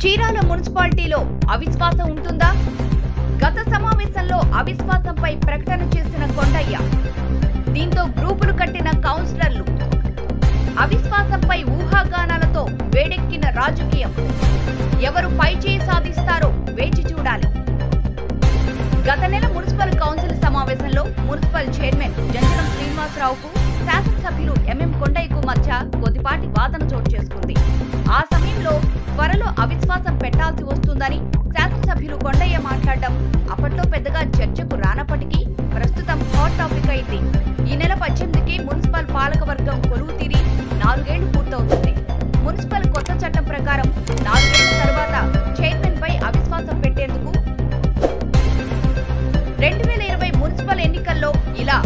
చీరాల మున్సిపాలిటీలో అవిశ్వాసం ఉంటుందా? గత సమావేశంలో అవిశ్వాసంపై ప్రకటన చేసిన కొండయ్య. దీంతో గ్రూపులు కట్టిన కౌన్సిలర్లు. అవిశ్వాసంపై ఊహాగానాలతో వేడెక్కిన రాజకీయం. ఎవరు పైచేయి సాధిస్తారో వేచి చూడాలి. గత నెల మున్సిపల్ కౌన్సిల్ సమావేశంలో మున్సిపల్ చైర్మన్ జంజనం శ్రీనివాసరావుకు శాసనసభ్యులు ఎంఎం కొండయ్యకు మధ్య కొద్దిపాటి వాదన చోటు చేసుకుంది. ఆ సమయంలో త్వరలో అవిశ్వాసం పెట్టాల్సి వస్తుందని శాసనసభ్యులు కొండయ్య మాట్లాడడం అప్పట్లో పెద్దగా చర్చకు రానప్పటికీ ప్రస్తుతం హాట్ టాపిక్ అయింది. ఈ నెల 18కి మున్సిపల్ పాలకవర్గం కొలువు తీరి 4 ఏళ్లు పూర్తవుతుంది. మున్సిపల్ కొత్త చట్టం ప్రకారం 4 ఏళ్ల తర్వాత చైర్మన్ పై అవిశ్వాసం పెట్టేందుకు 2020 మున్సిపల్ ఎన్నికల్లో ఇలా.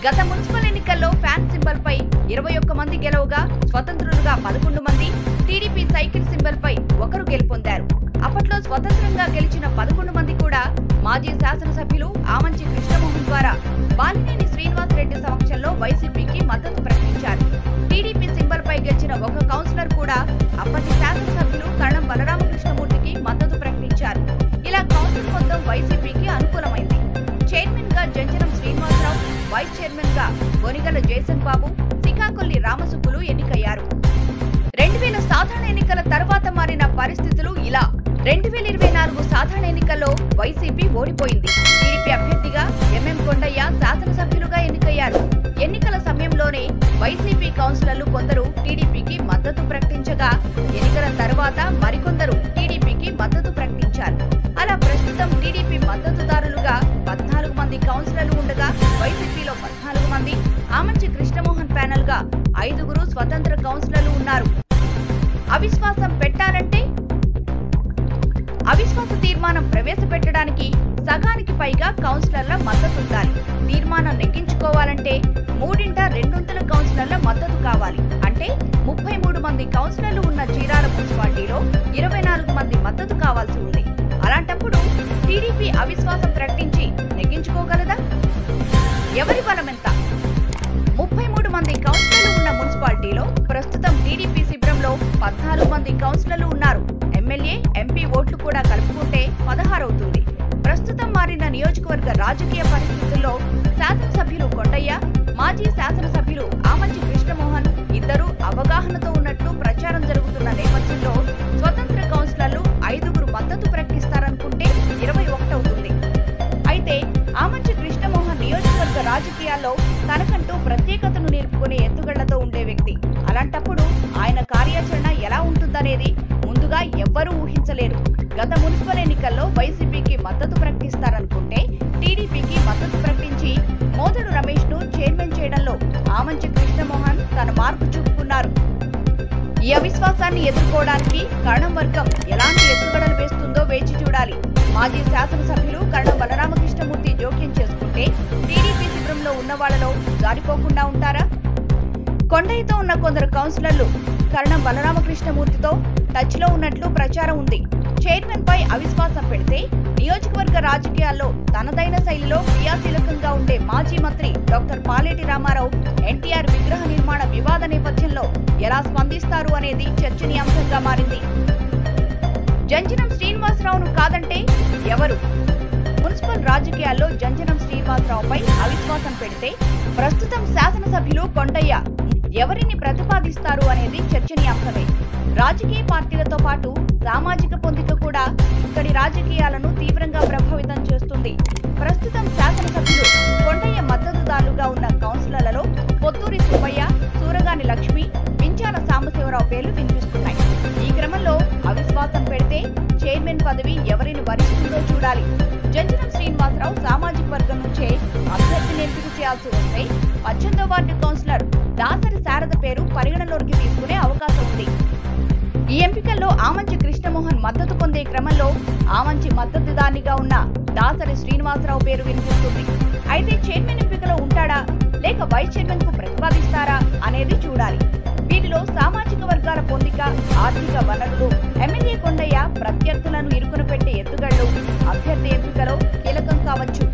గత మున్సిపల్ ఎన్నికల్లో ఫ్యాన్ సింబల్ పై 21 మంది గెలవగా స్వతంత్రులుగా 11 మంది, టీడీపీ సైకిల్ సింబల్ పై 1 గెలుపొందారు. అప్పట్లో స్వతంత్రంగా గెలిచిన 11 మంది కూడా మాజీ శాసనసభ్యులు ఆమంచి కృష్ణమోహన్ ద్వారా బాలినేని శ్రీనివాసరెడ్డి సమక్షంలో వైసీపీకి మద్దతు ప్రకటించారు. టీడీపీ సింబల్ పై గెలిచిన 1 కౌన్సిలర్ కూడా అప్పటి శాసనసభ్యులు కరణం బలరామకృష్ణమూర్తికి మద్దతు ప్రకటించారు. ఇలా కౌన్సిల్ మొత్తం వైసీపీకి అనుకూలమైంది. చైర్మన్ గా జంజనం శ్రీనివాసరావు, వైస్ చైర్మన్ గా బొనిగల జయసన్ బాబు, సికాకొల్లి రామసుబ్బులు ఎన్నికయ్యారు. 2000 సాధారణ ఎన్నికల తర్వాత మారిన పరిస్థితులు ఇలా. 2024 సాధారణ ఎన్నికల్లో వైసీపీ ఓడిపోయింది. టీడీపీ అభ్యర్థిగా ఎంఎం కొండయ్య శాసనసభ్యులుగా ఎన్నికయ్యారు. ఎన్నికల సమయంలోనే వైసీపీ కౌన్సిలర్లు కొందరు టీడీపీకి మద్దతు ప్రకటించగా ఎన్నికల తర్వాత మరికొందరు టీడీపీకి మద్దతు ప్రకటించారు. అలా ప్రస్తుతం టీడీపీ మద్దతుదారులుగా 14 మంది కౌన్సిలర్లు ఉండగా వైసీపీలో 14 మంది, ఆమంచి కృష్ణమోహన్ ప్యానెల్ గా 5 స్వతంత్ర కౌన్సిలర్లు ఉన్నారు. అవిశ్వాసం పెట్టాలంటే అవిశ్వాస తీర్మానం ప్రవేశపెట్టడానికి సగానికి పైగా కౌన్సిలర్ల మద్దతు ఉండాలి. తీర్మానం నెగ్గించుకోవాలంటే 3/2 కౌన్సిలర్ల మద్దతు కావాలి. అంటే 33 మంది కౌన్సిలర్లు ఉన్న చీరాల మున్సిపాలిటీలో 24 మంది మద్దతు కావాల్సి ఉంది. అలాంటప్పుడు టీడీపీ అవిశ్వాసం ప్రకటించి నెగ్గించుకోగలదా? ఎవరి బలం ఎంత? 33 మంది కౌన్సిలర్లు ఉన్న మున్సిపాలిటీలో ప్రస్తుతం టీడీపీ శిబిరంలో 14 మంది కౌన్సిలర్లు ఉన్నారు. ఎమ్మెల్యే, ఎంపీ ఓట్లు కూడా కలుపుకుంటే 16 అవుతుంది. ప్రస్తుతం మారిన నియోజకవర్గ రాజకీయ పరిస్థితుల్లో శాసనసభ్యులు కొండయ్య, మాజీ శాసనసభ్యులు ఆమంచి కృష్ణమోహన్ ఇద్దరు అవగాహనతో ఉన్నట్లు ప్రచారం జరుగుతున్న నేపథ్యంలో స్వతంత్ర కౌన్సిలర్లు 5 మద్దతు ప్రకటిస్తారనుకుంటే 21 అవుతుంది. అయితే ఆమంచి కృష్ణమోహన్ నియోజకవర్గ రాజకీయాల్లో తనకంటూ ప్రత్యేకతను నిలుపుకునే ఎత్తుగళ్లతో ఉండే వ్యక్తి. అలాంటప్పుడు ఆయన కార్యాచరణ ఎలా ఉంటుందనేది ముందుగా ఎవ్వరూ ఊహించలేరు. గత మున్సిపల్ ఎన్నికల్లో వైసీపీకి మద్దతు ప్రకటిస్తారనుకుంటే టీడీపీకి మద్దతు ప్రకటించి మోదడు రమేష్ ను చైర్మన్ చేయడంలో ఆమంచి కృష్ణమోహన్ తన మార్పు చూపుకున్నారు. ఈ అవిశ్వాసాన్ని ఎదుర్కోవడానికి కరణం వర్గం ఎలాంటి ఎత్తుగడలు వేస్తుందో వేచి చూడాలి. మాజీ శాసనసభ్యులు కరణం బలరామకృష్ణమూర్తి జోక్యం చేసుకుంటే టీడీపీ శిబిరంలో ఉన్న వాళ్లలో జారిపోకుండా ఉంటారా? కొండయ్యతో ఉన్న కొందరు కౌన్సిలర్లు కరణం బలరామకృష్ణమూర్తితో టచ్ లో ఉన్నట్లు ప్రచారం ఉంది. చైర్మన్ పై అవిశ్వాసం పెడితే నియోజకవర్గ రాజకీయాల్లో తనదైన శైలిలో క్రియాశీలకంగా ఉండే మాజీ మంత్రి డాక్టర్ పాలేటి రామారావు ఎన్టీఆర్ విగ్రహ నిర్మాణ వివాద నేపథ్యంలో ఎలా స్పందిస్తారు అనేది చర్చనీయాంశంగా మారింది. జంజనం శ్రీనివాసరావును కాదంటే ఎవరు? మున్సిపల్ రాజకీయాల్లో జంజనం శ్రీనివాసరావుపై అవిశ్వాసం పెడితే ప్రస్తుతం శాసనసభ్యులు కొండయ్య ఎవరిని ప్రతిపాదిస్తారు అనేది చర్చనీయాంశమే. రాజకీయ పార్టీలతో పాటు సామాజిక పొందిక కూడా ఇక్కడి రాజకీయాలను తీవ్రంగా ప్రభావితం చేస్తుంది. ప్రస్తుతం శాసనసభ్యులు కొండయ్య మద్దతుదారులుగా ఉన్న కౌన్సిలర్లలో పొత్తూరి సుబ్బయ్య, సూరగాని లక్ష్మి, పించాల సాంబశివరావు పేర్లు వినిపిస్తున్నాయి. ఈ క్రమంలో అవిశ్వాసం పెడితే చైర్మన్ పదవి ఎవరిని వరిస్తుందో చూడాలి. జంజనం శ్రీనివాసరావు సామాజిక వర్గం నుంచే అభ్యర్థిని ఎంపిక చేయాల్సి వస్తే 18వ వార్డు కౌన్సిలర్ దాసరి శారద పేరు పరిగణలోకి తీసుకునే అవకాశం ఉంది. ఈ ఎంపికల్లో ఆమంచి కృష్ణమోహన్ మద్దతు పొందే క్రమంలో ఆమంచి మద్దతుదారునిగా ఉన్న దాసరి శ్రీనివాసరావు పేరు వినిపిస్తుంది. అయితే చైర్మన్ ఎంపికలో ఉంటాడా లేక వైస్ చైర్మన్ కు ప్రతిపాదిస్తారా అనేది చూడాలి. వీటిలో సామాజిక వర్గాల పొందిక, ఆర్థిక వనరులు, ఎమ్మెల్యే కొండయ్య ప్రత్యర్థులను ఇరుకున పెట్టే ఎత్తుగళ్లు అభ్యర్థి ఎంపికలో కీలకం కావచ్చు.